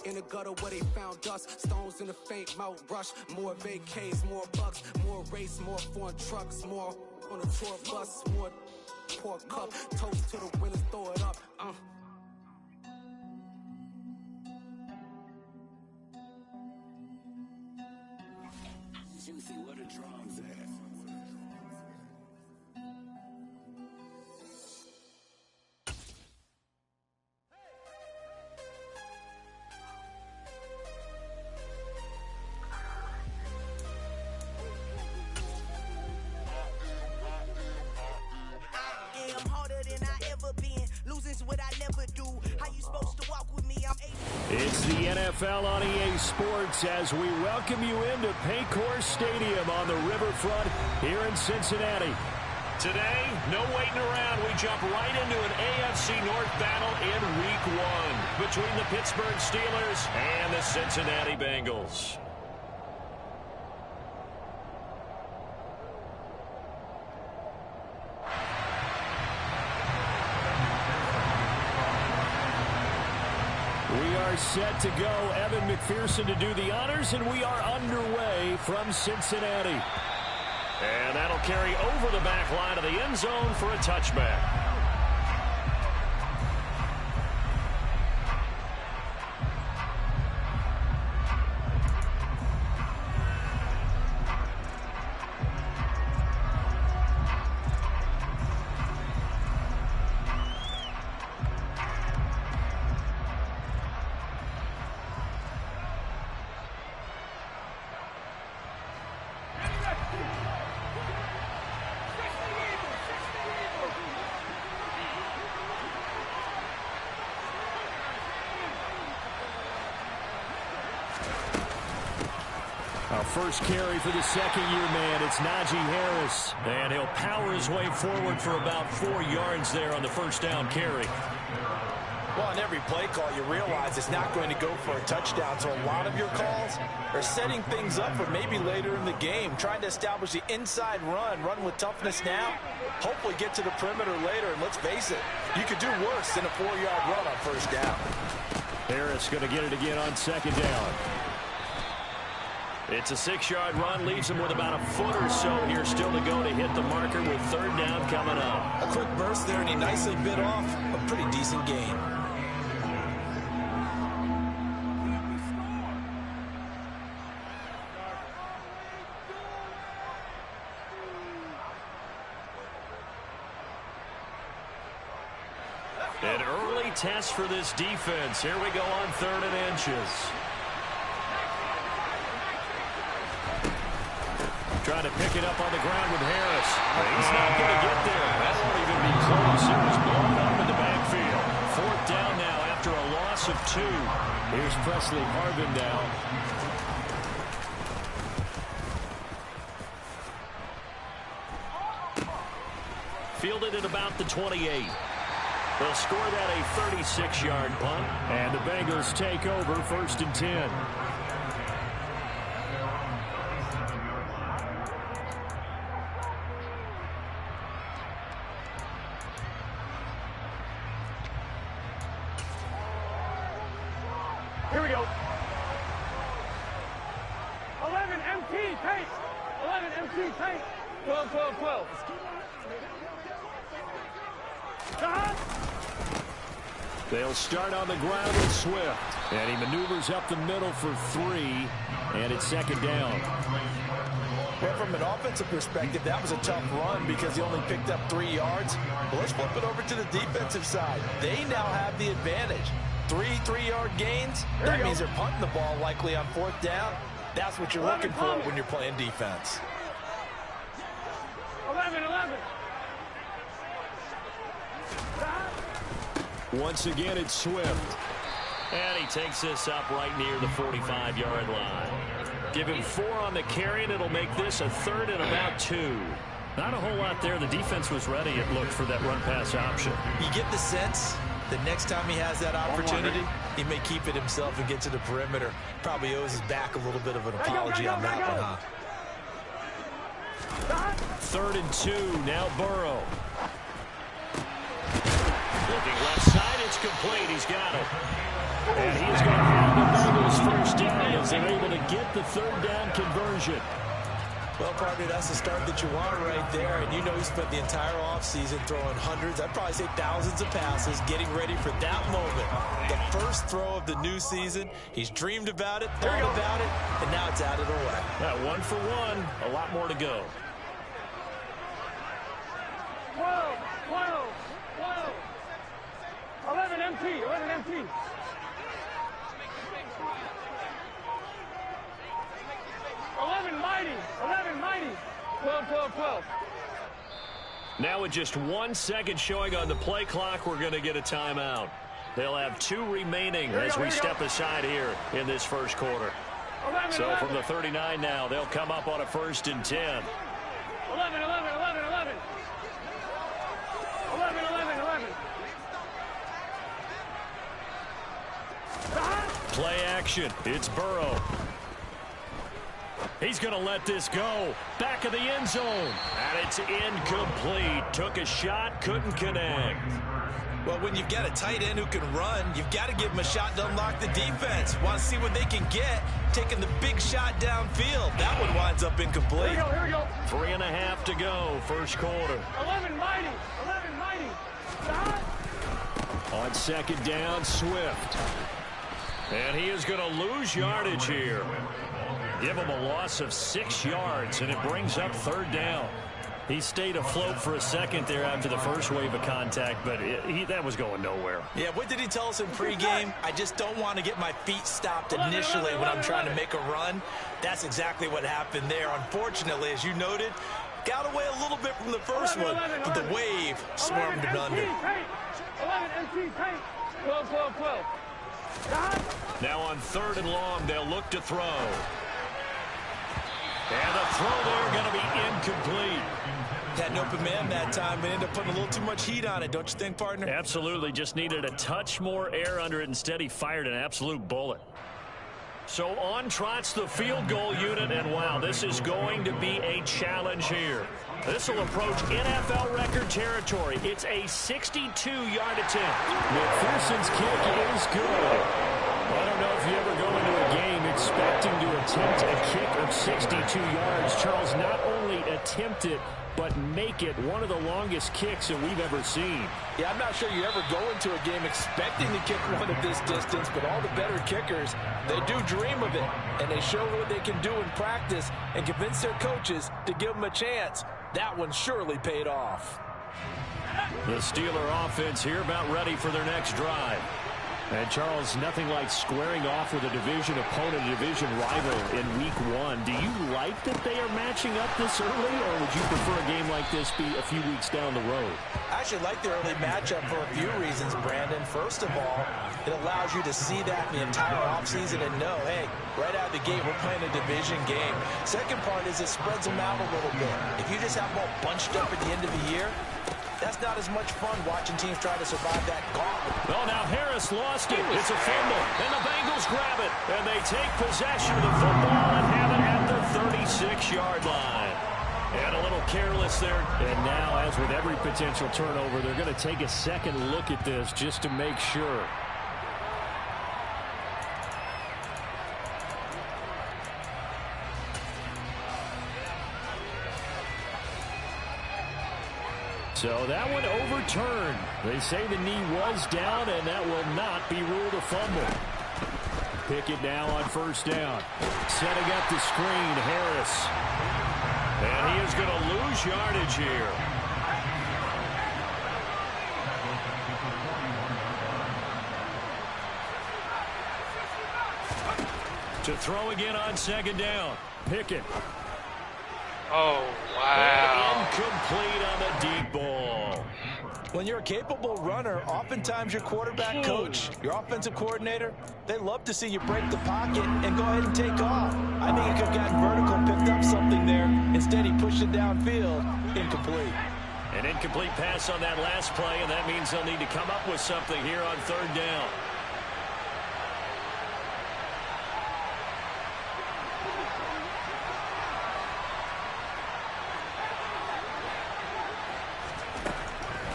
In the gutter where they found us. Stones in the faint mouth rush. More vacays, more bucks. More race, more foreign trucks. More on a tour bus. More pork cup. Toast to the winners, throw it up. Juicy, what a drums at. I'm harder than I ever been. Losing's what I never do. How you supposed to walk with me? I'm 80. It's the NFL on EA Sports as we welcome you into Paycor Stadium on the riverfront here in Cincinnati. Today, no waiting around. We jump right into an AFC North battle in Week 1 between the Pittsburgh Steelers and the Cincinnati Bengals. We are set to go. Evan McPherson to do the honors, and we are underway from Cincinnati. And that'll carry over the back line of the end zone for a touchback. Our first carry for the second-year man, it's Najee Harris. And he'll power his way forward for about 4 yards there on the first down carry. Well, on every play call, you realize it's not going to go for a touchdown. So a lot of your calls are setting things up for maybe later in the game, trying to establish the inside run with toughness now, hopefully get to the perimeter later. And let's face it, you could do worse than a 4-yard run on first down. Harris going to get it again on second down. It's a 6-yard run, leaves him with about a foot or so here still to go to hit the marker with third down coming up. A quick burst there, and he nicely bit off a pretty decent gain. An early test for this defense. Here we go on 3rd and inches. Trying to pick it up on the ground with Harris. He's not going to get there. That won't even be close. It was blown up in the backfield. 4th down now after a loss of 2. Here's Presley Harvin now. Fielded at about the 28. They'll score that a 36-yard punt. And the Bengals take over 1st and 10. Here we go. 11 MT paint. 11 MT paint. 12, 12, 12. They'll start on the ground with Swift. And he maneuvers up the middle for 3. And it's 2nd down. Well, from an offensive perspective, that was a tough run because he only picked up 3 yards. But let's flip it over to the defensive side. They now have the advantage. 3 3-yard gains. That means they're punting the ball likely on 4th down. That's what you're looking for when you're playing defense. 11, 11. Once again, it's Swift. And he takes this up right near the 45-yard line. Give him 4 on the carry, and it'll make this a 3rd and about 2. Not a whole lot there. The defense was ready, it looked, for that run-pass option. You get the sense that next time he has that opportunity, he may keep it himself and get to the perimeter. Probably owes his back a little bit of an apology on that one, huh? 3rd and 2, now Burrow. Looking left side, it's complete. He's got it. And he's going to have the the third down conversion. Well, partner, that's the start that you want right there. And you know he spent the entire offseason throwing hundreds, I'd probably say thousands of passes, getting ready for that moment. The first throw of the new season. He's dreamed about it, thought about it, and now it's out of the way. That 1 for 1, a lot more to go. 12, 12, 12. 11 MT, 11 MT. Mighty, 11 mighty. 12, 12, 12. Now with just 1 second showing on the play clock, we're going to get a timeout. They'll have 2 remaining as we step aside here in this first quarter. 11, So 11. from the 39 now, they'll come up on a 1st and 10. 11, 11, 11, 11. 11, 11, 11. Play action. It's Burrow. He's going to let this go. Back of the end zone. And it's incomplete. Took a shot, couldn't connect. Well, when you've got a tight end who can run, you've got to give him a shot to unlock the defense. Want to see what they can get, taking the big shot downfield. That one winds up incomplete. Here we go. 3.5 to go, first quarter. 11 mighty, 11 mighty. On second down, Swift. And he is going to lose yardage here. Give him a loss of 6 yards, and it brings up third down. He stayed afloat for a second there after the first wave of contact, but that was going nowhere. Yeah, what did he tell us in pregame? I just don't want to get my feet stopped initially when I'm trying to make a run. That's exactly what happened there. Unfortunately, as you noted, got away a little bit from the first one, but the wave swarmed him under. 11 MT tank. 12, 12, 12. Now on 3rd and long, they'll look to throw. And the throw there going to be incomplete. Had an open man that time, but ended up putting a little too much heat on it, don't you think, partner? Absolutely. Just needed a touch more air under it. Instead, he fired an absolute bullet. So on trots the field goal unit, and wow, this is going to be a challenge here. This will approach NFL record territory. It's a 62-yard attempt. McPherson's kick is good. I don't know if you ever go into a game expecting to attempt a kick of 62 yards. Charles, not only attempt it, but make it one of the longest kicks that we've ever seen. Yeah, I'm not sure you ever go into a game expecting to kick one of this distance, but all the better kickers, they do dream of it, and they show what they can do in practice and convince their coaches to give them a chance. That one surely paid off. The Steeler offense here about ready for their next drive. And, Charles, nothing like squaring off with a division opponent, a division rival in Week 1. Do you like that they are matching up this early, or would you prefer a game like this be a few weeks down the road? I actually like the early matchup for a few reasons, Brandon. First of all, it allows you to see that in the entire offseason and know, hey, right out of the gate, we're playing a division game. Second part is it spreads them out a little bit. If you just have them all bunched up at the end of the year, that's not as much fun watching teams try to survive that gauntlet. Well, now Harris lost it. It's a fumble, and the Bengals grab it. And they take possession of the football and have it at the 36-yard line. And a little careless there. And now, as with every potential turnover, they're going to take a second look at this just to make sure. So that one overturned. They say the knee was down, and that will not be ruled a fumble. Pickett now on first down. Setting up the screen, Harris. And he is going to lose yardage here. To throw again on second down. Pickett. Oh, wow. And incomplete on the deep ball. When you're a capable runner, oftentimes your quarterback coach, your offensive coordinator, they love to see you break the pocket and go ahead and take off. I think he could have gotten vertical and picked up something there. Instead, he pushed it downfield. Incomplete. An incomplete pass on that last play, and that means they'll need to come up with something here on third down.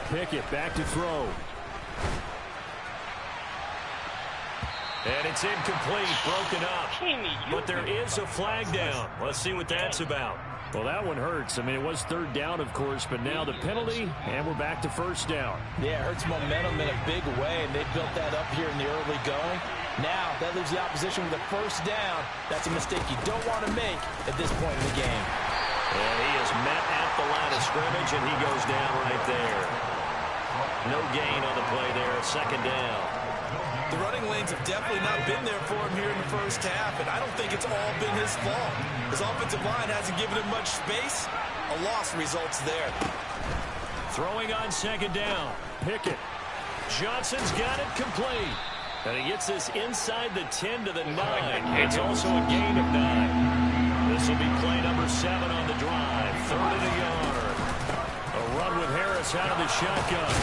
Pickett back to throw. And it's incomplete, broken up. But there is a flag down. Let's see what that's about. Well, that one hurts. I mean, it was third down, of course, but now the penalty, and we're back to first down. Yeah, it hurts momentum in a big way, and they built that up here in the early going. Now, that leaves the opposition with a first down. That's a mistake you don't want to make at this point in the game. And he is met at the line of scrimmage, and he goes down right there. No gain on the play there, second down. The running lanes have definitely not been there for him here in the first half, and I don't think it's all been his fault. His offensive line hasn't given him much space. A loss results there. Throwing on second down. Pickett. Johnson's got it complete. And he gets this inside the 10 to the 9. It's also a gain of 9. This will be play number 7 on the drive. Third and a yard. A run with Harris out of the shotgun.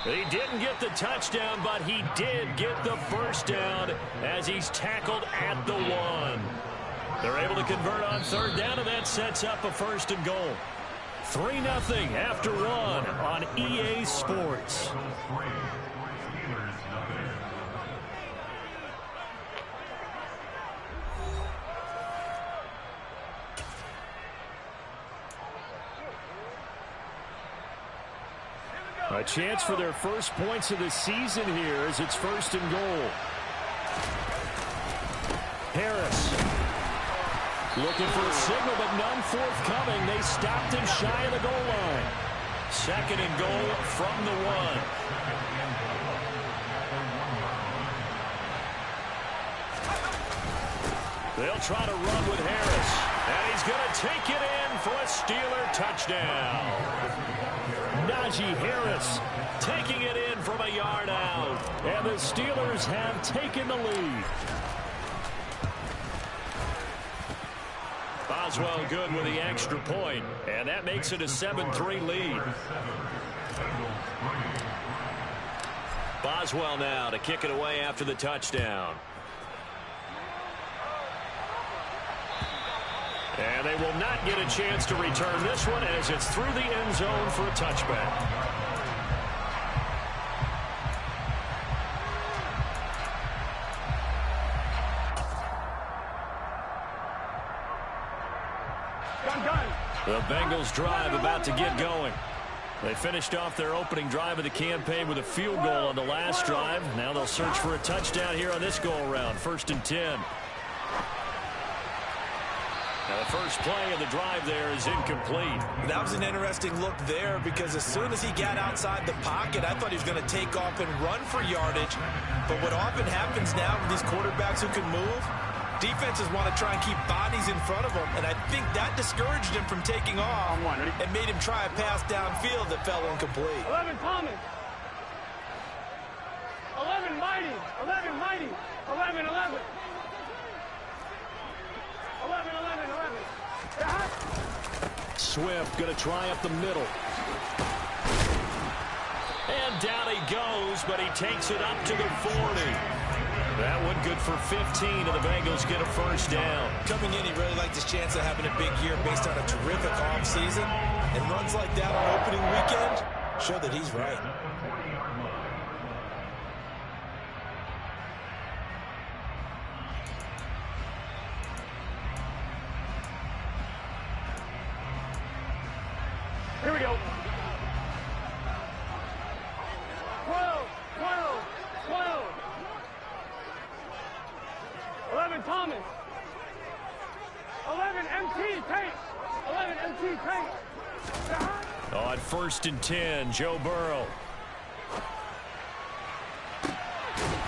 He didn't get the touchdown, but he did get the first down as he's tackled at the 1. They're able to convert on third down, and that sets up a first and goal. 3-0 after 1 on EA Sports. A chance for their first points of the season here as it's first and goal. Harris looking for a signal, but none forthcoming. They stopped him shy of the goal line. Second and goal from the 1. They'll try to run with Harris. And he's going to take it in for a Steeler touchdown. Najee Harris taking it in from a yard out. And the Steelers have taken the lead. Boswell good with the extra point. And that makes it a 7-3 lead. Boswell now to kick it away after the touchdown. And they will not get a chance to return this one as it's through the end zone for a touchback. The Bengals drive about to get going. They finished off their opening drive of the campaign with a field goal on the last drive. Now they'll search for a touchdown here on this go-around. 1st and 10. Now the first play of the drive there is incomplete. That was an interesting look there because as soon as he got outside the pocket, I thought he was going to take off and run for yardage. But what often happens now with these quarterbacks who can move, defenses want to try and keep bodies in front of them, and I think that discouraged him from taking off and made him try a pass downfield that fell incomplete. 11 Thomas. 11 Mighty. 11 Mighty. 11, 11. 11, 11, 11. Swift going to try up the middle. And down he goes, but he takes it up to the 40. That one good for 15, and the Bengals get a first down. Coming in, he really liked his chance of having a big year based on a terrific offseason. And runs like that on opening weekend show that he's right. Here we go. 12, 12, 12. 11 Thomas. 11 MT Tate. 11 MT Tate. On 1st and 10, Joe Burrow.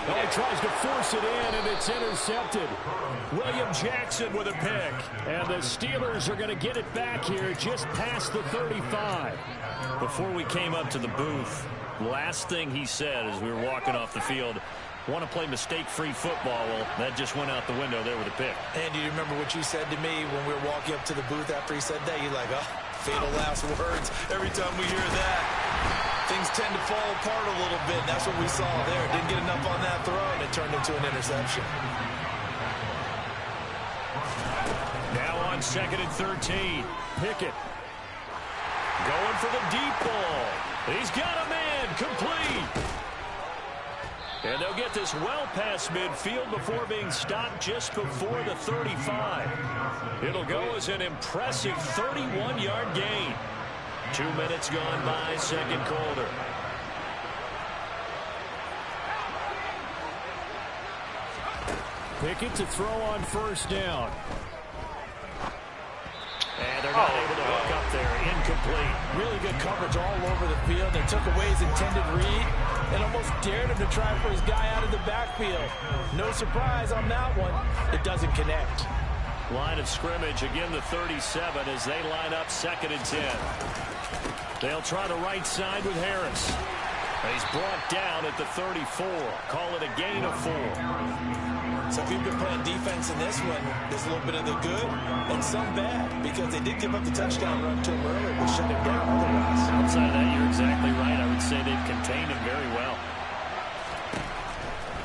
Oh, he tries to force it in, and it's intercepted. William Jackson with a pick. And the Steelers are going to get it back here just past the 35. Before we came up to the booth, last thing he said as we were walking off the field, want to play mistake-free football. Well, that just went out the window there with a pick. And do you remember what you said to me when we were walking up to the booth after he said that? You're like, oh, fatal last words. Every time we hear that, things tend to fall apart a little bit. That's what we saw there. Didn't get enough on that throw, and it turned into an interception. Now on 2nd and 13. Pickett going for the deep ball. He's got a man complete. And they'll get this well past midfield before being stopped just before the 35. It'll go as an impressive 31-yard gain. 2 minutes gone by, second quarter. Pickett to throw on first down. And they're not able to hook up there. Incomplete. Really good coverage all over the field. They took away his intended read and almost dared him to try for his guy out of the backfield. No surprise on that one. It doesn't connect. Line of scrimmage, again the 37 as they line up 2nd and 10. They'll try the right side with Harris. He's brought down at the 34. Call it a gain of 4. So if you've been playing defense in this one, there's a little bit of the good and some bad, because they did give up the touchdown run to him earlier, but shut him down otherwise. Outside of that, you're exactly right. I would say they've contained him very well.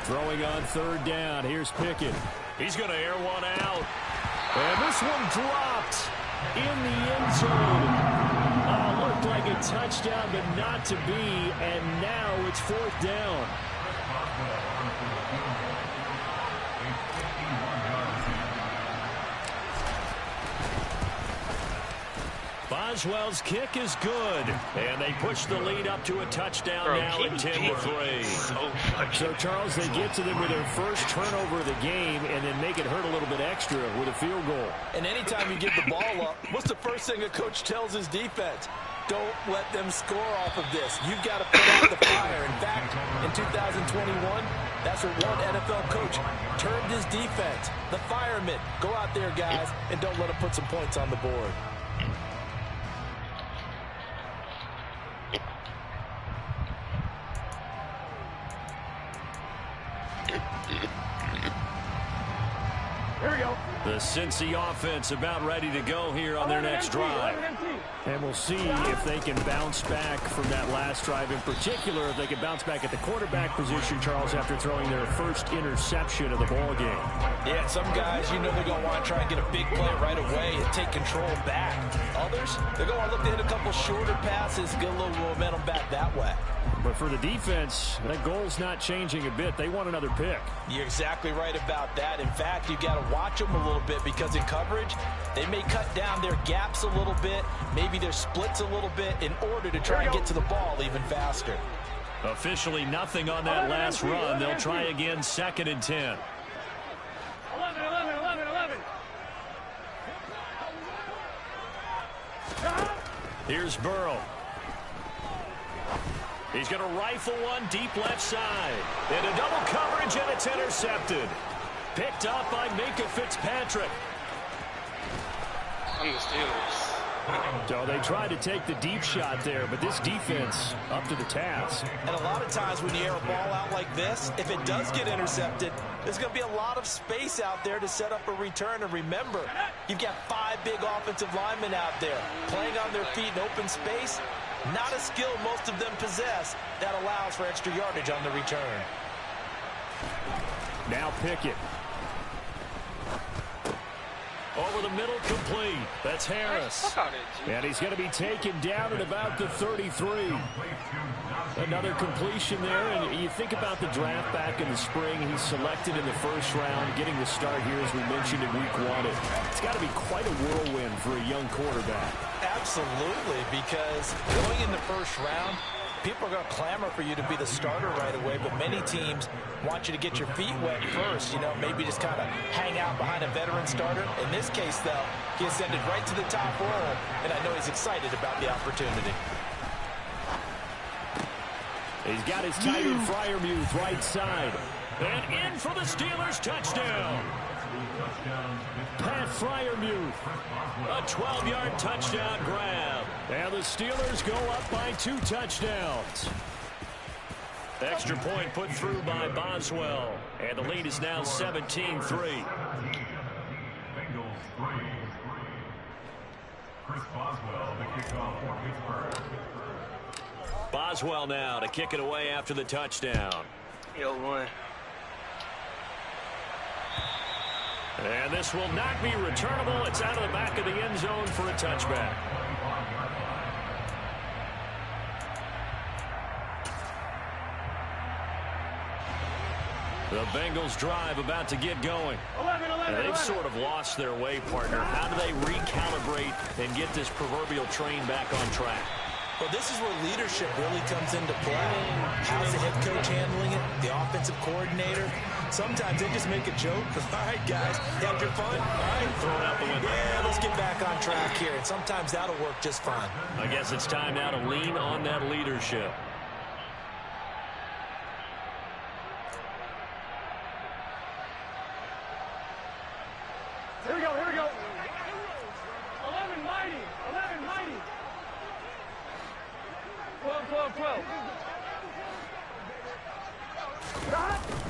Throwing on 3rd down. Here's Pickett. He's going to air one out. And this one dropped in the end zone. Looked like a touchdown, but not to be. And now it's 4th down. Boswell's kick is good. And they push the lead up to a touchdown now at 10-3. So, Charles, they get to them with their first turnover of the game and then make it hurt a little bit extra with a field goal. And anytime you give the ball up, what's the first thing a coach tells his defense? Don't let them score off of this. You've got to put out the fire. In fact, in 2021, that's what one NFL coach termed his defense. The firemen. Go out there, guys, and don't let them put some points on the board. Here we go. The Cincy offense about ready to go here on their next drive. And we'll see if they can bounce back from that last drive. In particular, if they can bounce back at the quarterback position, Charles, after throwing their first interception of the ball game. Yeah, some guys, you know they're going to want to try and get a big play right away and take control back. Others, they're going to look to hit a couple shorter passes, get a little momentum back that way. But for the defense, that goal's not changing a bit. They want another pick. You're exactly right about that. In fact, you got to watch them a little bit, because in coverage, they may cut down their gaps a little bit, maybe their splits a little bit, in order to try and get to the ball even faster. Officially nothing on that last run. They'll try again, 2nd and 10. 11. Here's Burrow. He's going to rifle one deep left side. Into double coverage, and it's intercepted. Picked up by Minka Fitzpatrick. On the Steelers. So they tried to take the deep shot there, but this defense up to the task. And a lot of times when you air a ball out like this, if it does get intercepted, there's going to be a lot of space out there to set up a return. And remember, you've got 5 big offensive linemen out there playing on their feet in open space. Not a skill most of them possess that allows for extra yardage on the return. Now Pickett. Over the middle, complete. That's Harris. And he's going to be taken down at about the 33. Another completion there. And you think about the draft back in the spring. He's selected in the first round, getting the start here, as we mentioned, in week 1. It's got to be quite a whirlwind for a young quarterback. Absolutely, because going in the first round, people are going to clamor for you to be the starter right away, but many teams want you to get your feet wet first, you know, maybe just kind of hang out behind a veteran starter. In this case, though, he ascended right to the top role, and I know he's excited about the opportunity. He's got his tight end Freiermuth right side. And in for the Steelers touchdown. Pat Freiermuth. A 12-yard touchdown grab. And the Steelers go up by 2 touchdowns. Extra point put through by Boswell. And the lead is now 17-3. Boswell now to kick it away after the touchdown. 1. And this will not be returnable. It's out of the back of the end zone for a touchback. The Bengals drive about to get going. 11, 11, They've 11. sort of lost their way, partner. How do they recalibrate and get this proverbial train back on track? Well, this is where leadership really comes into play. How's the head coach handling it? The offensive coordinator? Sometimes they just make a joke. All right, guys, you had your fun? All right, Throw it out the window. yeah, let's get back on track here. And sometimes that'll work just fine. I guess it's time now to lean on that leadership. Here we go, here we go. 11 mighty, 11 mighty. 12, 12, 12.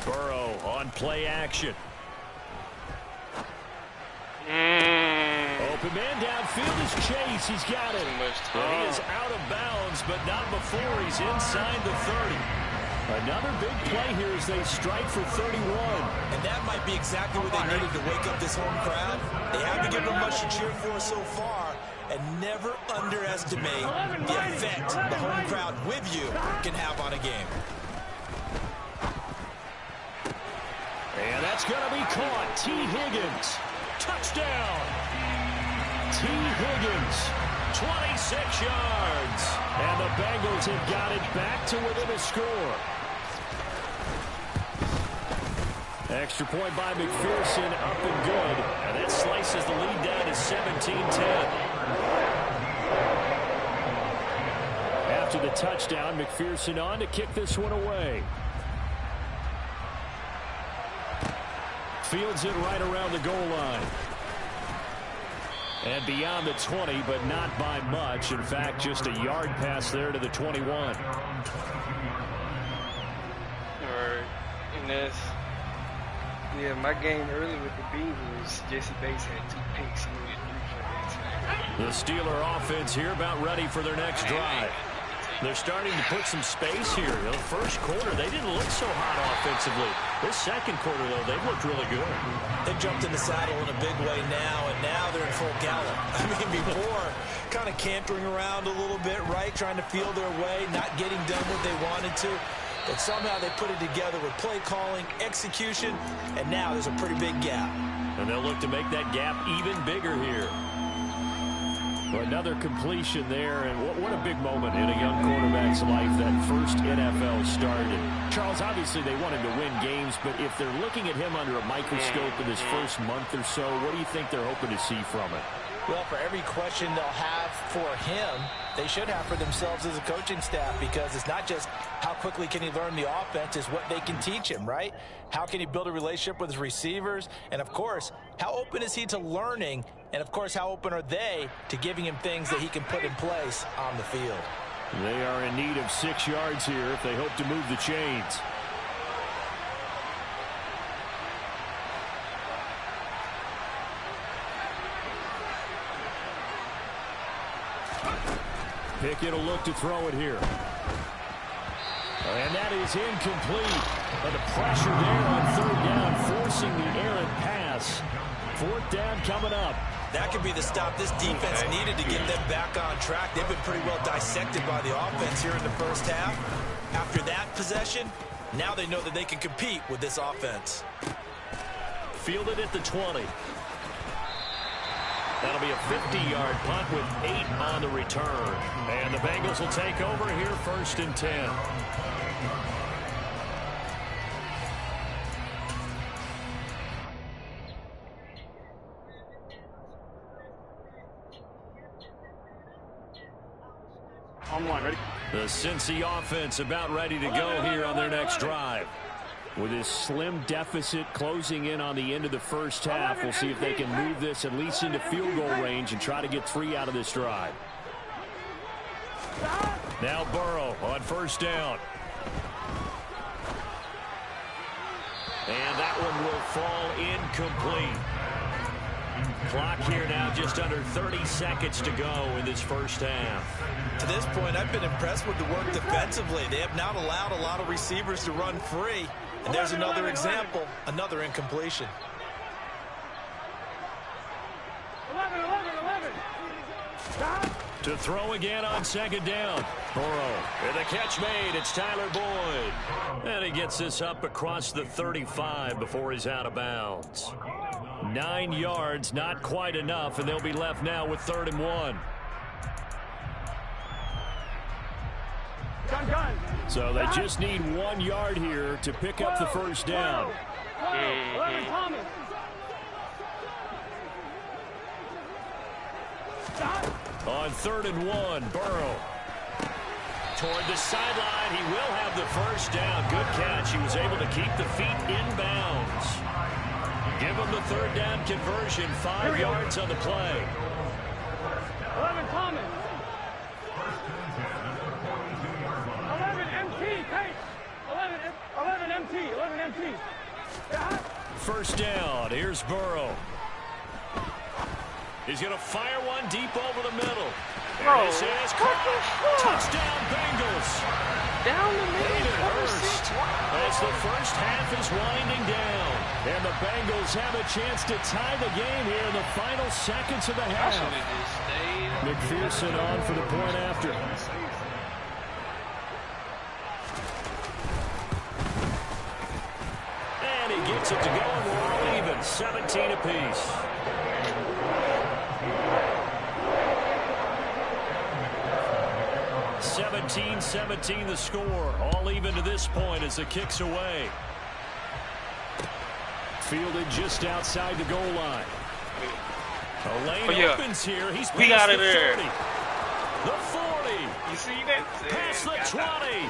Burrow on play action. Open man downfield is Chase. He's got it. And he is out of bounds, but not before he's inside the 30. Another big play here as they strike for 31. And that might be exactly what they needed to wake up this home crowd. They haven't given them much to cheer for so far. And never underestimate the effect the home crowd with you can have on a game. And that's going to be caught. T. Higgins. Touchdown. T. Higgins. 26 yards. And the Bengals have got it back to within a score. Extra point by McPherson, up and good. And that slices the lead down to 17-10. After the touchdown, McPherson on to kick this one away. Fields it right around the goal line. And beyond the 20, but not by much. In fact, just a yard pass there to the 21. Alright, and that's, yeah, my game early with the Bengals, Jesse Bates had 2 picks. He only had 3 for the inside. The Steeler offense here about ready for their next drive. They're starting to put some space here. The first quarter, they didn't look so hot offensively. This second quarter, though, they've looked really good. They jumped in the saddle in a big way now, and now they're in full gallop. I mean, before, kind of cantering around a little bit, right, trying to feel their way, not getting done what they wanted to. But somehow they put it together with play calling, execution, and now there's a pretty big gap. And they'll look to make that gap even bigger here. Another completion there, and what a big moment in a young quarterback's life, that first NFL start. And Charles, obviously they want him to win games, but if they're looking at him under a microscope in his first month or so, what do you think they're hoping to see from it? Well, for every question they'll have for him, they should have for themselves as a coaching staff, because it's not just how quickly can he learn the offense, it's what they can teach him, right? How can he build a relationship with his receivers? And, of course, how open is he to learning? And, of course, how open are they to giving him things that he can put in place on the field? They are in need of 6 yards here if they hope to move the chains. Pickett will look to throw it here. And that is incomplete. But the pressure there on 3rd down, forcing the errant pass. 4th down coming up. That could be the stop this defense needed to get them back on track. They've been pretty well dissected by the offense here in the first half. After that possession, now they know that they can compete with this offense. Fielded at the 20. That'll be a 50-yard punt with 8 on the return. And the Bengals will take over here 1st and 10. On one, ready? The Cincy offense about ready to go here on their next drive. With this slim deficit closing in on the end of the first half, we'll see if they can move this at least into field goal range and try to get 3 out of this drive. Now Burrow on 1st down. And that one will fall incomplete. Clock here now just under 30 seconds to go in this first half. To this point, I've been impressed with the work defensively. They have not allowed a lot of receivers to run free. And there's another example, another incompletion. 11. To throw again on second down. Burrow. And the catch made. It's Tyler Boyd. And he gets this up across the 35 before he's out of bounds. 9 yards, not quite enough, and they'll be left now with 3rd and 1. Gun. So they just need 1 yard here to pick up the first down. 11 Thomas. On 3rd and 1, Burrow. Toward the sideline, he will have the first down. Good catch. He was able to keep the feet in bounds. Give him the 3rd down conversion. 5 yards on the play. 11 Thomas. 11 MT. Hey. 11 MT. 11 MT. First down. Here's Burrow. He's going to fire one deep over the middle. And this is caught. Touchdown, Bengals. Down the middle. As the first half is winding down. And the Bengals have a chance to tie the game here in the final seconds of the half. McPherson on for the point after. And he gets it to go, and we're all even. 17 apiece. (17-17) the score. All even to this point as the kick's away. Fielded just outside the goal line. A lane opens here. He's we got it the there. 30. The 40. You see that? Past the 20.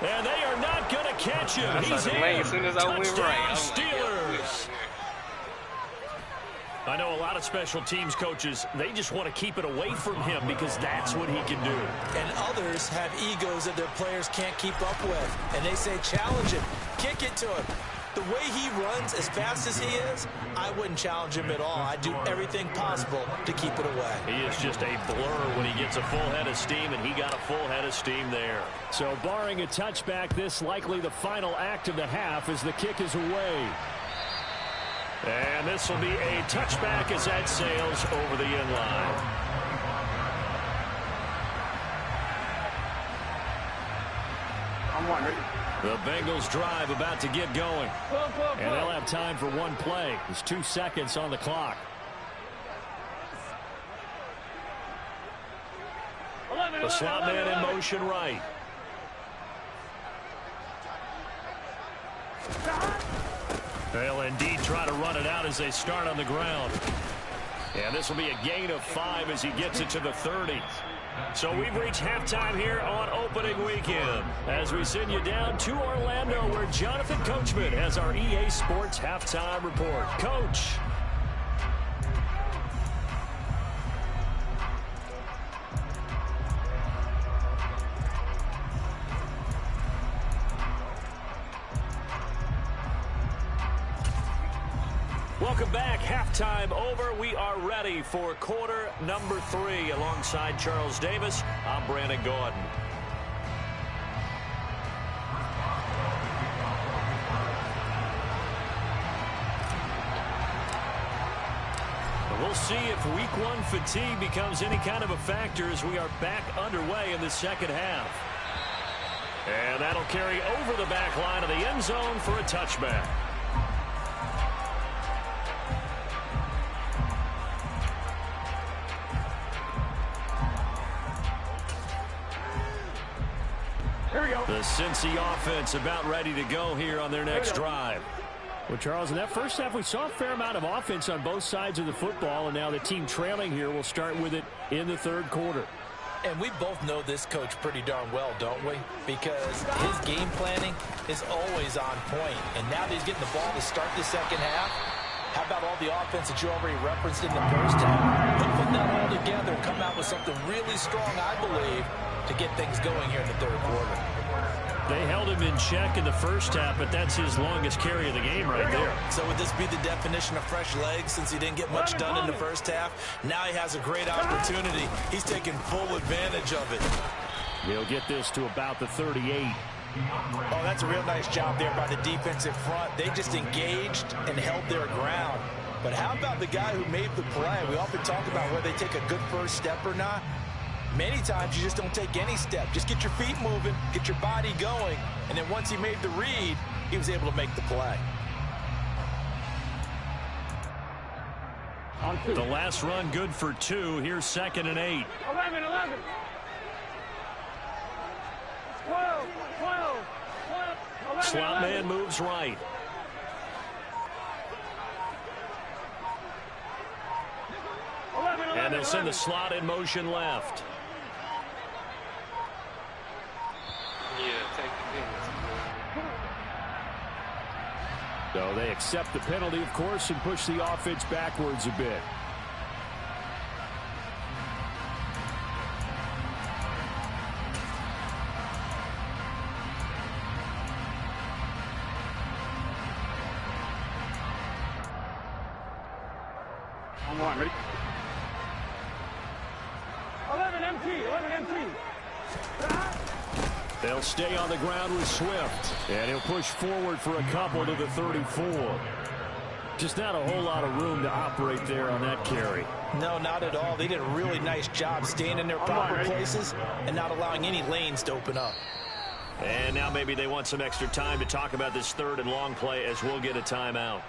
And they are not going to catch him. He's in. As soon as I went right, Steelers. I know a lot of special teams coaches, they just want to keep it away from him because that's what he can do. And others have egos that their players can't keep up with. And they say, challenge him, kick it to him. The way he runs as fast as he is, I wouldn't challenge him at all. I'd do everything possible to keep it away. He is just a blur when he gets a full head of steam, and he got a full head of steam there. So barring a touchback, this likely the final act of the half as the kick is away. And this will be a touchback as that sails over the end line. I'm wondering. The Bengals drive about to get going. And they'll have time for one play. There's 2 seconds on the clock. The slot man in motion right. They'll indeed try to run it out as they start on the ground. And this will be a gain of 5 as he gets it to the 30. So we've reached halftime here on opening weekend as we send you down to Orlando where Jonathan Coachman has our EA Sports halftime report. Coach. Welcome back. Halftime over. We are ready for quarter number 3. Alongside Charles Davis, I'm Brandon Gordon. We'll see if week 1 fatigue becomes any kind of a factor as we are back underway in the second half. And that'll carry over the back line of the end zone for a touchback. The Cincy offense about ready to go here on their next drive. Well, Charles, in that first half, we saw a fair amount of offense on both sides of the football, and now the team trailing here will start with it in the third quarter. And we both know this coach pretty darn well, don't we? Because his game planning is always on point. And now that he's getting the ball to start the second half, how about all the offense that you already referenced in the first half? He'll put that all together and come out with something really strong, I believe, to get things going here in the third quarter. They held him in check in the first half, but that's his longest carry of the game right there. So would this be the definition of fresh legs since he didn't get much done in the first half? Now he has a great opportunity. He's taking full advantage of it. He'll get this to about the 38. Oh, that's a real nice job there by the defensive front. They just engaged and held their ground. But how about the guy who made the play? We often talk about whether they take a good first step or not. Many times you just don't take any step. Just get your feet moving, get your body going, and then once he made the read, he was able to make the play. The last run good for 2. Here's 2nd and 8. 11, 11. 12, 12, 12. Slot man moves right. And they'll send the slot in motion left. Yeah, take the penalty. So they accept the penalty, of course, and push the offense backwards a bit. I'm on, ready? 11 MT, 11 MT. They'll stay on the ground with Swift, and he'll push forward for a couple to the 34. Just not a whole lot of room to operate there on that carry. No, not at all. They did a really nice job staying in their proper places and not allowing any lanes to open up. And now maybe they want some extra time to talk about this 3rd and long play as we'll get a timeout.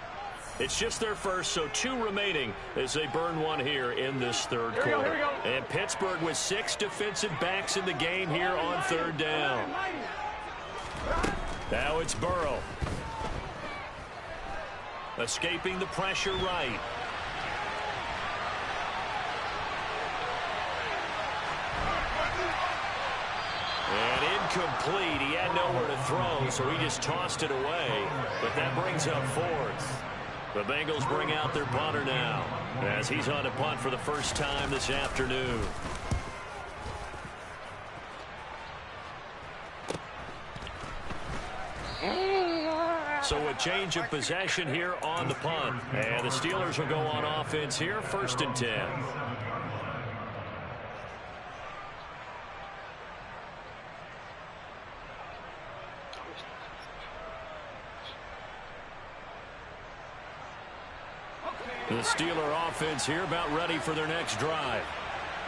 It's just their first, so 2 remaining as they burn one here in this 3rd quarter. And Pittsburgh with 6 defensive backs in the game here on 3rd down. Now it's Burrow. Escaping the pressure right. And incomplete. He had nowhere to throw, so he just tossed it away. But that brings up 4th. The Bengals bring out their punter now as he's on a punt for the first time this afternoon. So a change of possession here on the punt. And the Steelers will go on offense here, 1st and 10. The Steeler offense here about ready for their next drive.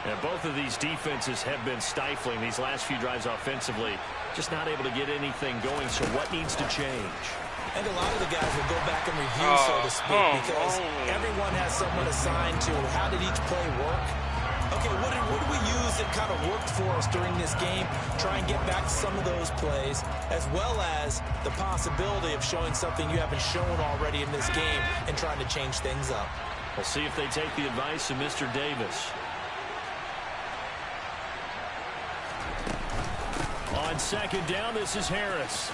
And both of these defenses have been stifling these last few drives offensively. Just not able to get anything going, so what needs to change? And a lot of the guys will go back and review, so to speak, because everyone has someone assigned to how did each play work. Okay, what did we use that kind of worked for us during this game? Try and get back to some of those plays, as well as the possibility of showing something you haven't shown already in this game and trying to change things up. We'll see if they take the advice of Mr. Davis. On 2nd down, this is Harris.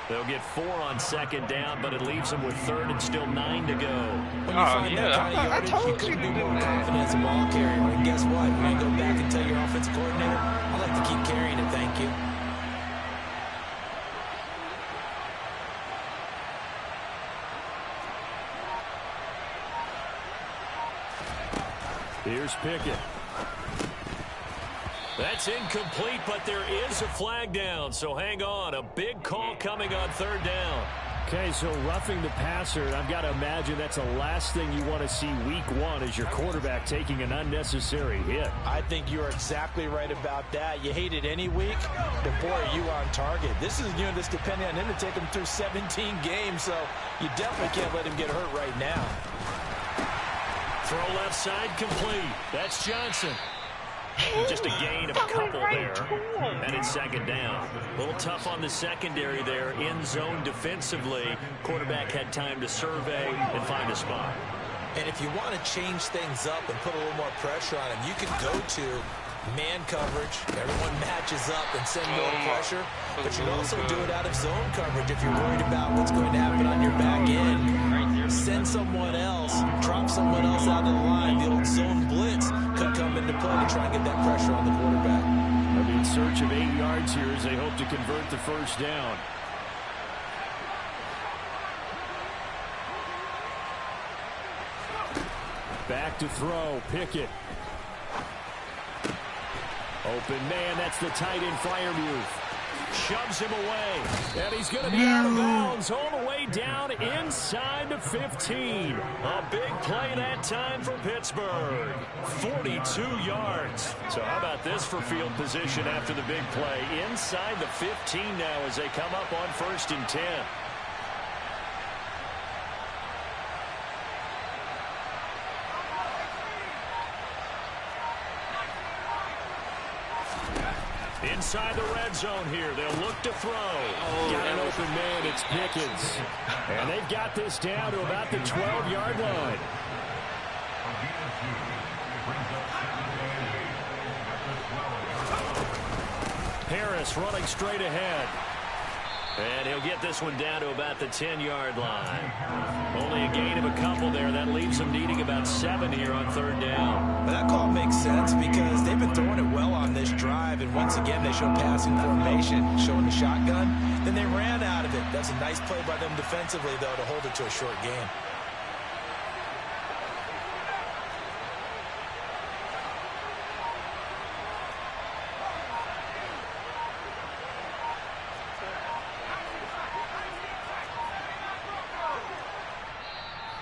They'll get 4 on 2nd down, but it leaves them with 3rd and still 9 to go. When you find that kind of yardage, you couldn't be more confident as a ball carrier. And guess what? You're going to go back and tell your offensive coordinator, I'd like to keep carrying it, thank you. Here's Pickett. That's incomplete, but there is a flag down, so hang on. A big call coming on 3rd down. Okay, so roughing the passer, I've got to imagine that's the last thing you want to see week 1 as your quarterback taking an unnecessary hit. I think you're exactly right about that. You hate it any week, but boy, are you on target. This is, this depending on him to take him through 17 games, so you definitely can't let him get hurt right now. Throw left side complete. That's Johnson. Just a gain of a couple there. And it's 2nd down. A little tough on the secondary there. In zone defensively. Quarterback had time to survey and find a spot. And if you want to change things up and put a little more pressure on him, you can go to man coverage. Everyone matches up and send more pressure. But you can also do it out of zone coverage if you're worried about what's going to happen on your back end. Send someone else, drop someone else out of the line. The old zone blitz could come into play to try and get that pressure on the quarterback. They'll be in search of 8 yards here as they hope to convert the 1st down. Back to throw, Pickett. Open man, that's the tight end Freiermuth. Shoves him away, and he's going to be out of bounds all the way way down inside the 15. A big play that time for Pittsburgh. 42 yards. So how about this for field position after the big play? Inside the 15 now as they come up on 1st and 10. Inside the red zone here. They'll look to throw. Got an open man. It's Pickens. And they've got this down to about the 12-yard line. Harris running straight ahead. And he'll get this one down to about the 10-yard line. Only a gain of a couple there. That leaves them needing about 7 here on 3rd down. Well, that call makes sense because they've been throwing it well on this drive. And once again, they show passing formation, showing the shotgun. Then they ran out of it. That's a nice play by them defensively, though, to hold it to a short game.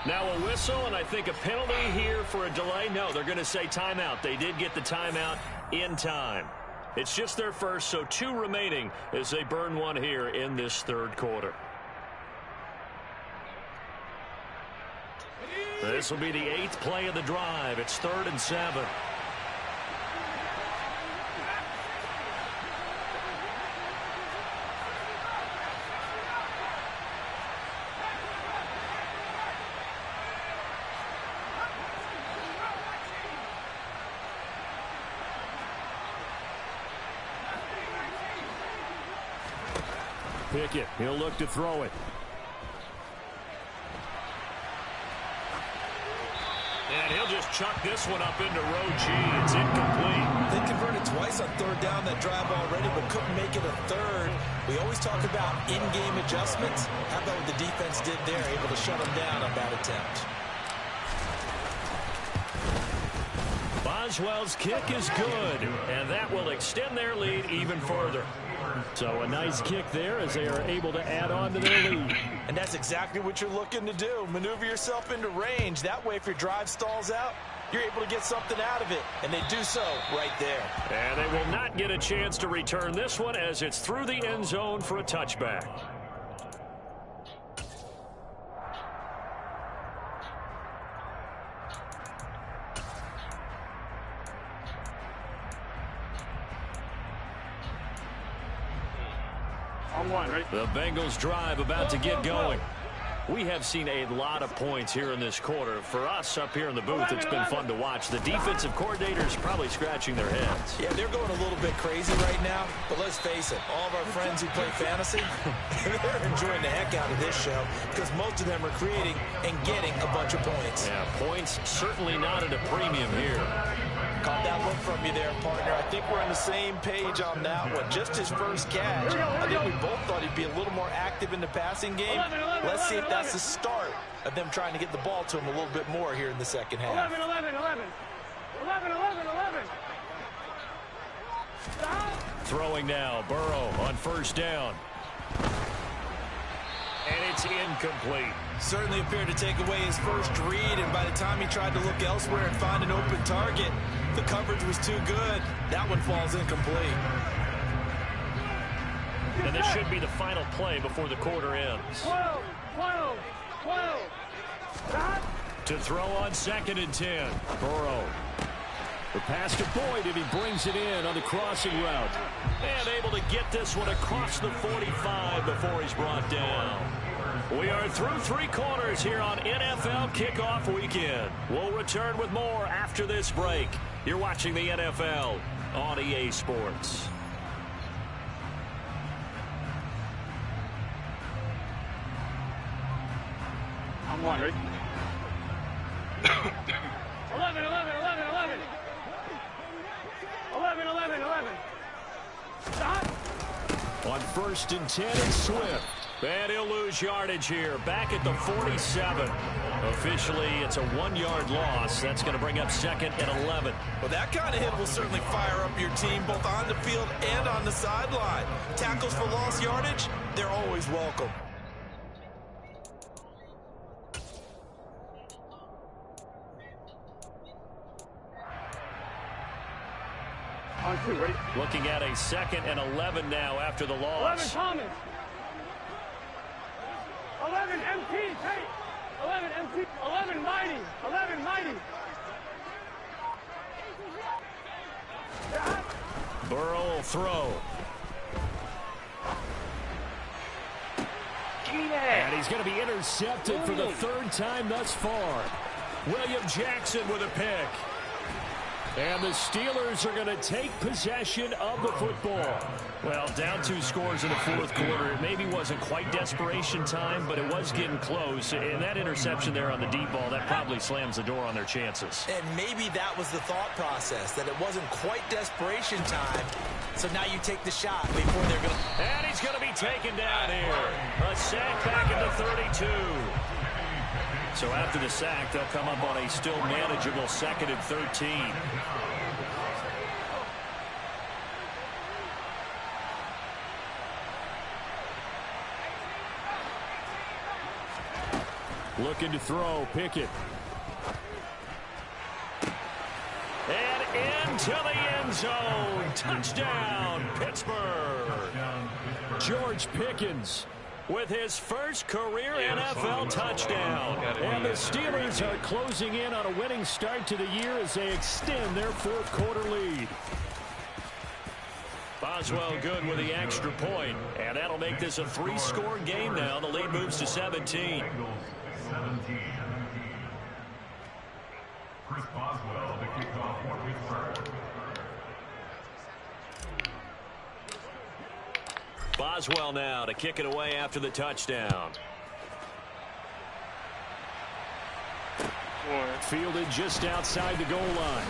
Now a whistle, and I think a penalty here for a delay. No, they're going to say timeout. They did get the timeout in time. It's just their first, so 2 remaining as they burn one here in this 3rd quarter. This will be the 8th play of the drive. It's 3rd and 7. Pickett, he'll look to throw it. And he'll just chuck this one up into row G. It's incomplete. They converted twice on 3rd down that drive already, but couldn't make it a 3rd. We always talk about in-game adjustments. How about what the defense did there, able to shut them down on that attempt. Boswell's kick is good, and that will extend their lead even further. So a nice kick there as they are able to add on to their lead. And that's exactly what you're looking to do. Maneuver yourself into range. That way, if your drive stalls out, you're able to get something out of it. And they do so right there. And they will not get a chance to return this one as it's through the end zone for a touchback. The Bengals drive about to get going. We have seen a lot of points here in this quarter. For us up here in the booth, it's been fun to watch. The defensive coordinators probably scratching their heads. Yeah, they're going a little bit crazy right now. But let's face it, all of our friends who play fantasy, they're enjoying the heck out of this show because most of them are creating and getting a bunch of points. Yeah, points certainly not at a premium here. Caught that look from you there, partner. I think we're on the same page on that one. Just his first catch. I think we both thought he'd be a little more active in the passing game. Let's see if that's the start of them trying to get the ball to him a little bit more here in the second half. 11. Throwing now, Burrow on 1st down. And it's incomplete. Certainly appeared to take away his first read, and by the time he tried to look elsewhere and find an open target, the coverage was too good. That one falls incomplete. And this should be the final play before the quarter ends. 12. To throw on 2nd and 10. Burrow. The pass to Boyd, and he brings it in on the crossing route. And able to get this one across the 45 before he's brought down. We are through 3 quarters here on NFL Kickoff Weekend. We'll return with more after this break. You're watching the NFL on EA Sports. I'm wondering. 11. 11. Stop. On 1st and 10, it's Swift. And he'll lose yardage here. Back at the 47. Officially, it's a 1-yard loss. That's going to bring up 2nd and 11. Well, that kind of hit will certainly fire up your team both on the field and on the sideline. Tackles for lost yardage, they're always welcome. On 2, ready? Looking at a 2nd and 11 now after the 11 loss. Thomas. 11 MT, Tate. 11 MT. 11 Mighty. 11 Mighty. Burrow will throw. Give me that. And he's going to be intercepted for the 3rd time thus far. William Jackson with a pick. And the Steelers are going to take possession of the football. Well, down 2 scores in the 4th quarter. It maybe wasn't quite desperation time, but it was getting close. And that interception there on the deep ball, that probably slams the door on their chances. And maybe that was the thought process, that it wasn't quite desperation time. So now you take the shot before they're going to... And he's going to be taken down here. A sack back into 32. So after the sack, they'll come up on a still manageable 2nd and 13. Looking to throw, Pickett. And into the end zone. Touchdown, Pittsburgh. George Pickens with his first career NFL touchdown. And the Steelers are closing in on a winning start to the year as they extend their 4th quarter lead. Boswell good with the extra point, and that'll make this a 3-score game now. The lead moves to 17. Chris Boswell, the kickoff for Pittsburgh. Boswell now to kick it away after the touchdown. Fielded just outside the goal line.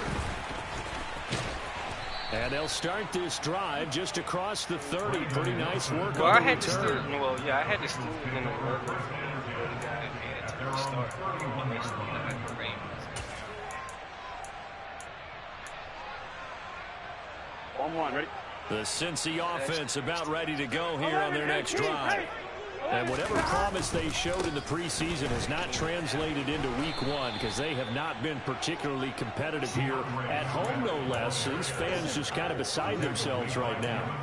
And they'll start this drive just across the 30. Pretty nice work Well, on I the had to steal. return. Well, yeah, I had to steal it in the early. Start. 1-1, ready? The Cincy offense about ready to go here on their next drive. And whatever promise they showed in the preseason has not translated into week 1 because they have not been particularly competitive here at home, no less. These fans just kind of beside themselves right now.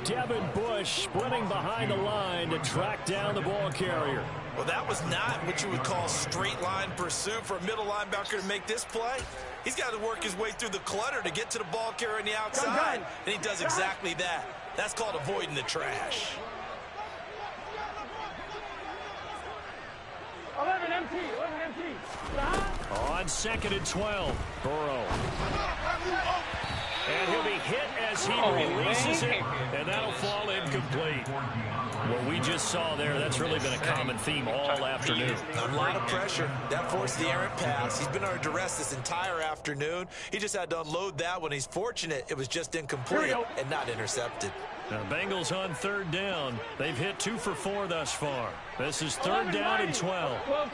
Devin Bush splitting behind the line to track down the ball carrier. Well, that was not what you would call straight line pursuit for a middle linebacker to make this play. He's got to work his way through the clutter to get to the ball carrier on the outside. And he does exactly that. That's called avoiding the trash. 11 MT. 11 MT. On 2nd and 12, Burrow. And he'll be hit as he releases it, and that'll fall incomplete. What we just saw there, that's really been a common theme all afternoon. A lot of pressure. That forced the errant pass. He's been under duress this entire afternoon. He just had to unload that one. He's fortunate it was just incomplete and not intercepted. Now, Bengals on 3rd down. They've hit 2 for 4 thus far. This is 3rd down and 12. 12.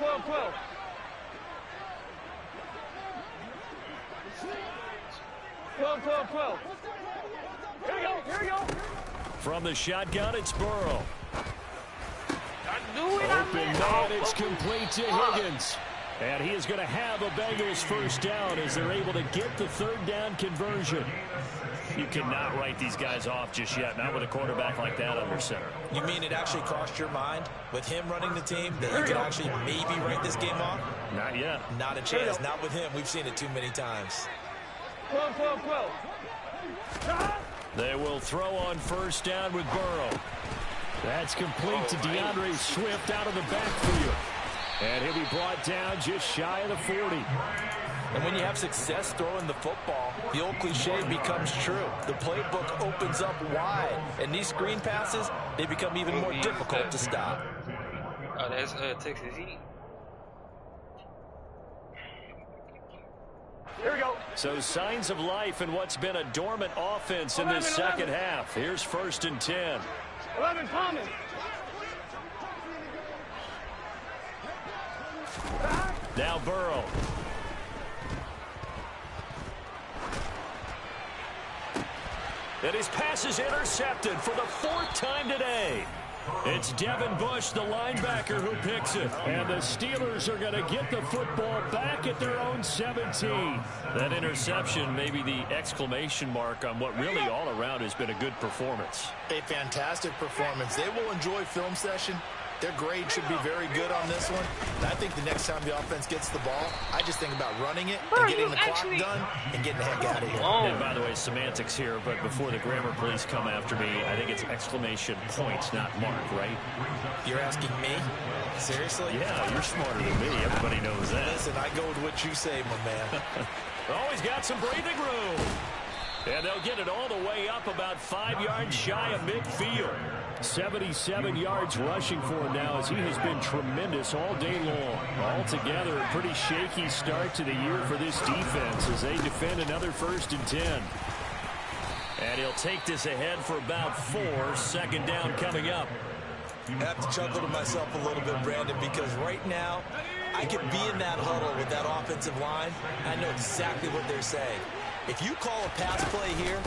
Here we go. From the shotgun, it's Burrow. Do it. Open man, it's complete to Higgins. And he is going to have a Bengals first down as they're able to get the 3rd down conversion. You cannot write these guys off just yet, not with a quarterback like that under center. You mean it actually crossed your mind with him running the team that you could actually maybe write this game off? Not yet. Not a chance. Not with him. We've seen it too many times. 12. They will throw on 1st down with Burrow. That's complete to DeAndre Swift out of the backfield. And he'll be brought down just shy of the 40. And when you have success throwing the football, the old cliche becomes true. The playbook opens up wide. And these screen passes, they become even more difficult to stop. Oh, that's Texas Heat. Here we go. So signs of life in what's been a dormant offense in this second half. Here's 1st and 10. 11 Thomas. Now Burrow. And his pass is intercepted for the 4th time today. It's Devin Bush, the linebacker, who picks it. And the Steelers are going to get the football back at their own 17. That interception may be the exclamation mark on what really all around has been a good performance. A fantastic performance. They will enjoy film session. Their grade should be very good on this one. And I think the next time the offense gets the ball, I just think about running it and getting the clock done and getting the heck out of here. And by the way, semantics here, but before the grammar police come after me, I think it's exclamation point, not mark, right? You're asking me? Seriously? Yeah, you're smarter than me. Everybody knows that. Listen, I go with what you say, my man. Always got some breathing room. And they'll get it all the way up about 5 yards shy of midfield. 77 yards rushing for him now as he has been tremendous all day long. Altogether, a pretty shaky start to the year for this defense as they defend another 1st and 10. And he'll take this ahead for about 4. 2nd down coming up. I have to chuckle to myself a little bit, Brandon, because right now I could be in that huddle with that offensive line. I know exactly what they're saying. If you call a pass play here,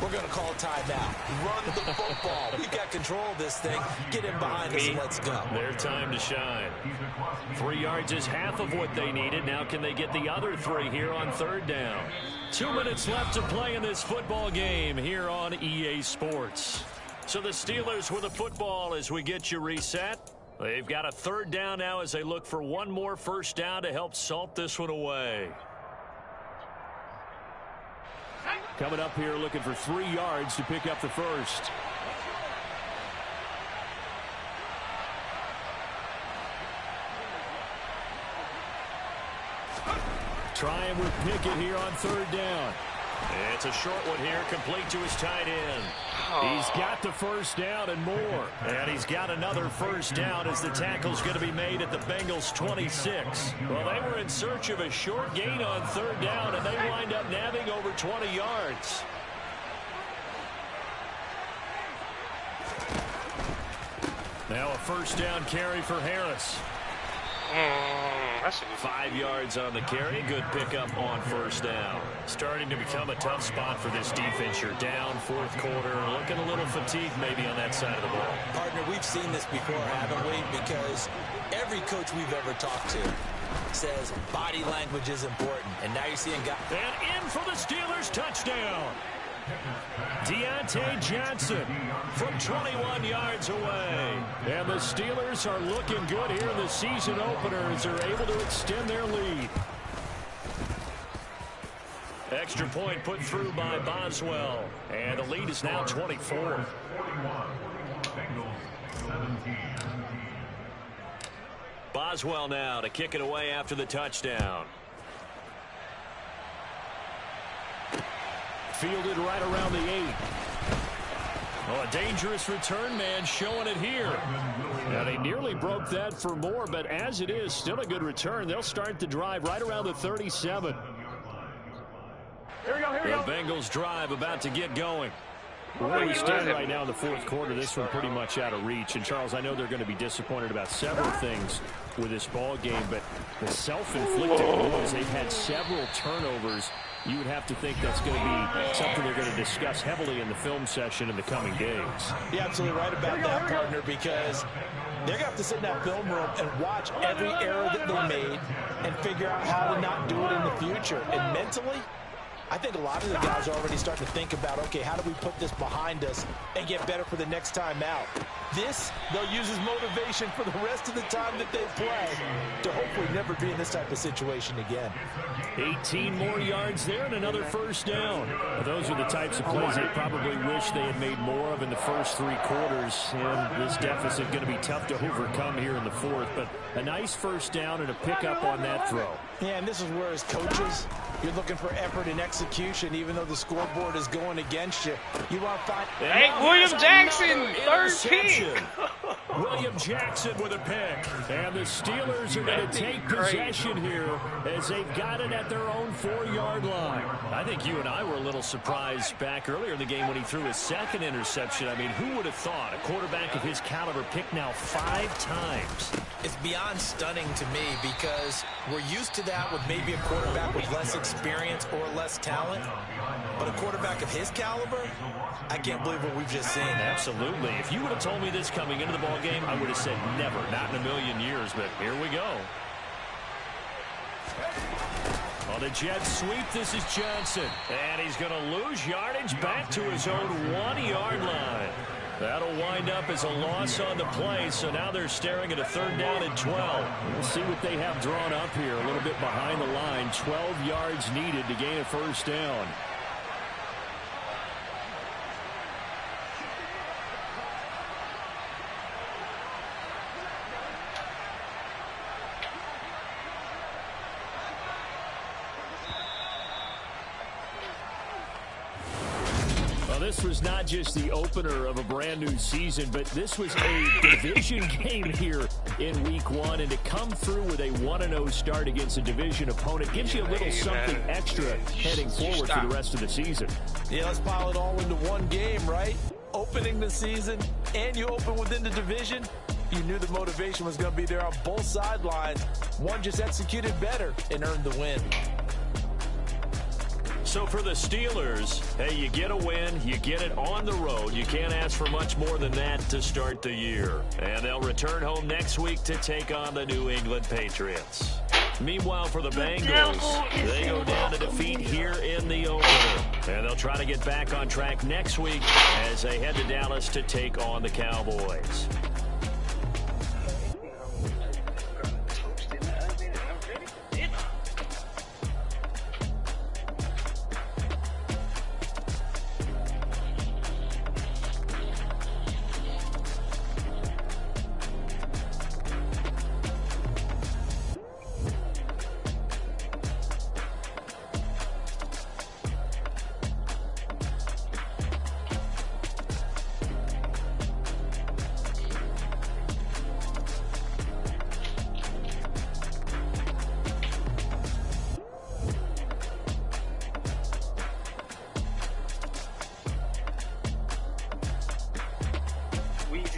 we're going to call a timeout. Run the football. We've got control of this thing. Get in behind us and let's go. Their time to shine. 3 yards is half of what they needed. Now can they get the other 3 here on 3rd down? 2 minutes left to play in this football game here on EA Sports. So the Steelers with the football as we get you reset. They've got a 3rd down now as they look for one more 1st down to help salt this one away. Coming up here looking for 3 yards to pick up the 1st. Trying with Pickett here on 3rd down. It's a short one here, complete to his tight end. He's got the 1st down and more. And he's got another 1st down as the tackle's going to be made at the Bengals' 26. Well, they were in search of a short gain on 3rd down, and they wind up nabbing over 20 yards. Now a 1st down carry for Harris. 5 yards on the carry. Good pickup on 1st down. Starting to become a tough spot for this defense. You're down 4th quarter. Looking a little fatigued maybe on that side of the ball. Partner, we've seen this before, haven't we? Because every coach we've ever talked to says body language is important. And now you're seeing guys. And in for the Steelers touchdown. Deontay Johnson from 21 yards away. And the Steelers are looking good here in the season opener as they're able to extend their lead. Extra point put through by Boswell. And the lead is now 24. Boswell now to kick it away after the touchdown. Fielded right around the 8. Oh, a dangerous return man showing it here. Now, they nearly broke that for more, but as it is, still a good return. They'll start the drive right around the 37. Here we go, here we The go. Bengals drive about to get going. Where we stand right now in the 4th quarter, this one pretty much out of reach. And, Charles, I know they're going to be disappointed about several things with this ball game, but the self-inflicted wounds, they've had several turnovers. You would have to think that's going to be something they're going to discuss heavily in the film session in the coming days. You're absolutely right about that, partner, because they're going to have to sit in that film room and watch every error that they made and figure out how to not do it in the future. And mentally, I think a lot of the guys are already starting to think about, okay, how do we put this behind us and get better for the next time out? This, they'll use as motivation for the rest of the time that they play to hopefully never be in this type of situation again. 18 more yards there and another 1st down. Now, those are the types of plays they probably wish they had made more of in the first 3 quarters. And this deficit going to be tough to overcome here in the 4th. But a nice 1st down and a pickup on that throw. Yeah, and this is where, as coaches, you're looking for effort and execution, even though the scoreboard is going against you. You want to find... Hey, William Jackson, 3rd pick. William Jackson with a pick. And the Steelers are going to take possession here as they've got it at their own 4-yard line. I think you and I were a little surprised back earlier in the game when he threw his 2nd interception. I mean, who would have thought a quarterback of his caliber picked now 5 times? It's beyond stunning to me because we're used to that with maybe a quarterback with less experience or less talent. But a quarterback of his caliber, I can't believe what we've just seen. Absolutely. If you would have told me this coming into the ball game, I would have said never, not in a million years. But here we go. On the jet sweep, this is Johnson. And he's going to lose yardage back to his own 1-yard line. That'll wind up as a loss on the play, so now they're staring at a 3rd down and 12. We'll see what they have drawn up here, a little bit behind the line. 12 yards needed to gain a 1st down. This was not just the opener of a brand new season, but this was a division game here in week 1. And to come through with a 1-0 start against a division opponent gives you a little something extra heading forward for the rest of the season. Yeah, let's pile it all into one game, right? Opening the season, and you open within the division. You knew the motivation was going to be there on both sidelines. One just executed better and earned the win. So for the Steelers, hey, you get a win, you get it on the road. You can't ask for much more than that to start the year. And they'll return home next week to take on the New England Patriots. Meanwhile, for the Bengals, they go down to defeat here in the opener. And they'll try to get back on track next week as they head to Dallas to take on the Cowboys.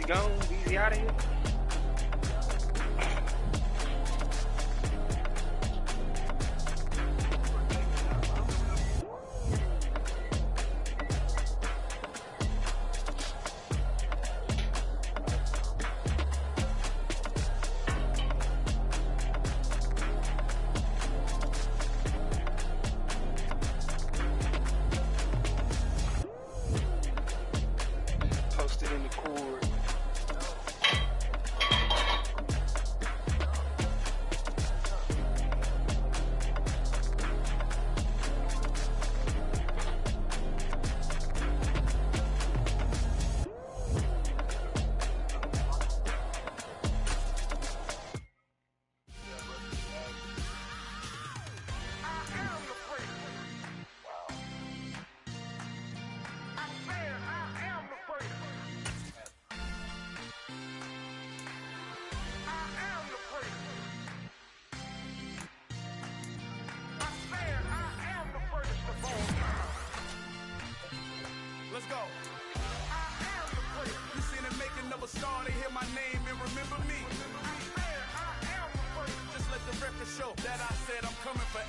Gone, Weezy out of here. Posted in the cord. Let's go. You seen it making of a star, they hear my name and remember me. Just let the record show that I said I'm coming for